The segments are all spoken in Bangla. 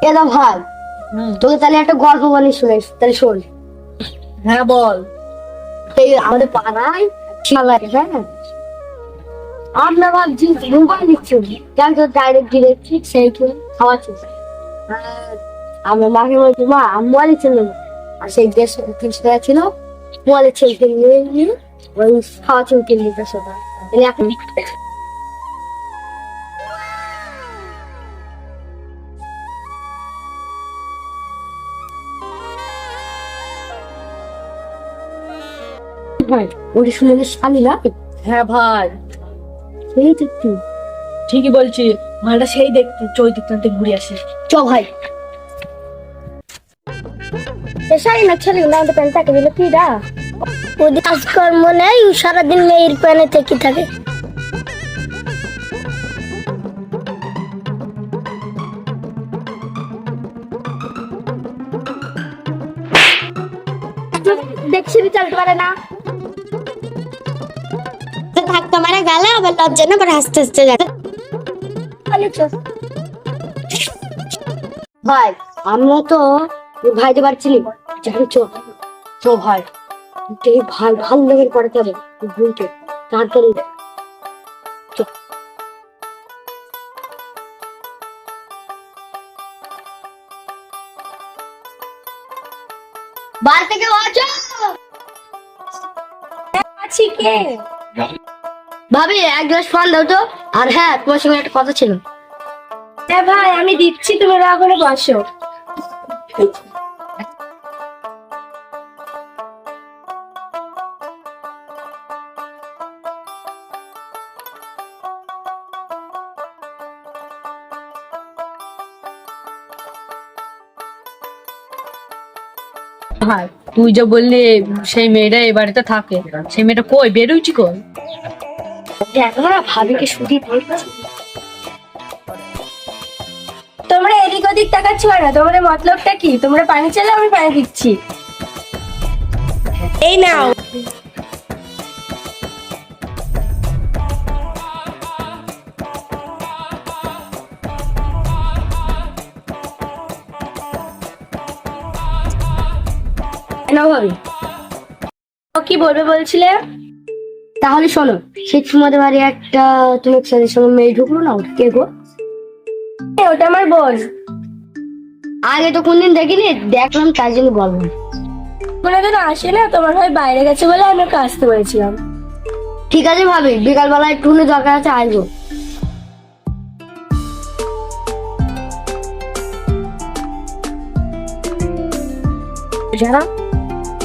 এদা ভাই, তোকে তাহলে একটা গল্প বলি, শুনে তাহলে শোন। হ্যাঁ বল। এই আমাদের পাড়ায় লাগে, হ্যাঁ আমরা ভাবছি মোবাইল দিচ্ছি, কেন তো ডাইরেক্ট সেই খাওয়াচ্ছি। আমার মাকে বলছি, মা আমি মোবাইল ছিল না, আর সেই 150 টাকা ছিল, মোবাইলের ছেলেকে নিয়ে ওই খাওয়াচ্ছি 3 লিটার সোডা। এখন ভাই ওটা শুনে শালি না? হ্যাঁ ভাই, সেই দেখছি। ঠিকই বলছি, মালটা সেই দেখতে চৈত্রিক ঘুরে আসে। চ ভাই, শালি না ছেলে না, আমাদের প্যান্ট তাকে দিল কি রা, ওদের কাজকর্ম নেই, সারাদিন মেয়ের প্যানে থেকে থাকে। দেখছি চলতে পারে না। ধাক্কা মারা গেলে আবার লজ্জা না, আবার হাসতে হাসতে যাবে। ভাই আমরা তো ভাইতে পারছিলি, জানি চো চো ভাই, এই ভাই ভালো লেগে করাতে হবে ভুলকে তাড়াতাড়ি। বাড়ি থেকে আছো? আছি কে? ভাবি এক গ্লাস পান দাও তো। আর হ্যাঁ, তোমার সঙ্গে একটা কথা ছিল। হ্যাঁ ভাই আমি দিচ্ছি, তুমি ওখানে বসো। ভাই তুই যে বললি সেই মেয়েটা এই বাড়িতে থাকে, সেই মেয়েটা কই বেরোইছি কই? দেখো না ভাবিকে শুধু দেখছি। তোমরা এদিক ওদিক তাকাচ্ছ না, তোমাদের মতলবটা কি? তোমরা পানি চাইলে আমি পানি দিচ্ছি, এই নাও। না ভাবি, ও কি বলবে বলছিলে? তাহলে শোনো, সেই তোমাদের বাড়ি একটা তুমি ছেলের সঙ্গে মেয়ে ঢুকলো না, ওটা কে গো? ওটা আমার বোন। আগে তো কোনদিন দেখিনি, দেখলাম তাই জন্য বললাম। কোনোদিন আসে না, তোমার ভাই বাইরে গেছে বলে আমি ওকে আসতে বলেছিলাম। ঠিক আছে ভাবি, বিকালবেলা একটু দরকার আছে, আসবো। যারা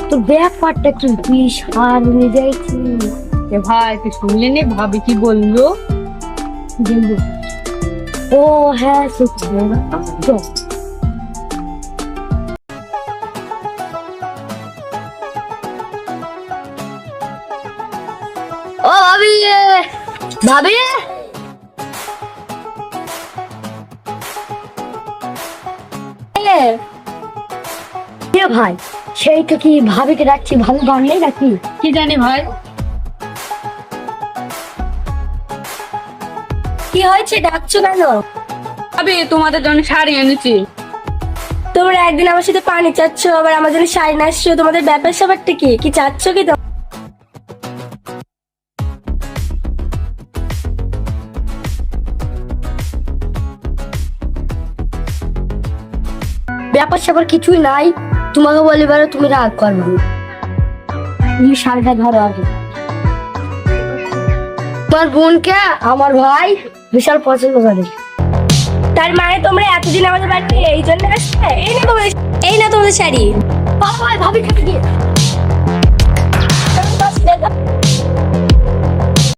তোর ব্যাপারটা কি, তুই সার নিয়ে যাইছি? এ ভাই তুই শুনলি নি ভাবি কি বললো? ও হ্যাঁ সত্যি। চল। ও ভাবি, ভাবি ভাই, সেই তো কি ভাবিকে ডাকছি, ভাবি বাড়লেই নাকি? কি জানি ভাই। কি হয়েছে, ডাকছো কেন? ভাবি তোমাদের জন্য শাড়ি এনেছি। তোমরা একদিন আমার সাথে পানি চাচ্ছ, আবার আমার জন্য শাড়ি না আসছো, তোমাদের ব্যাপার স্যাপারটা কি? কি চাচ্ছ কি? ব্যাপার স্যাপার কিছুই নাই, তোমাকে বলি বারে তুমি রাগ করবে না। তুমি শাড়িটা ধরো আগে। তোমার বোনকে আমার ভাই বিশাল পছন্দ করে। তার মানে তোমরা এতদিন আমাদের বাড়িতে এই জন্য আসছে? এই না তোমাদের শাড়ি। ভাবি খেতে গিয়ে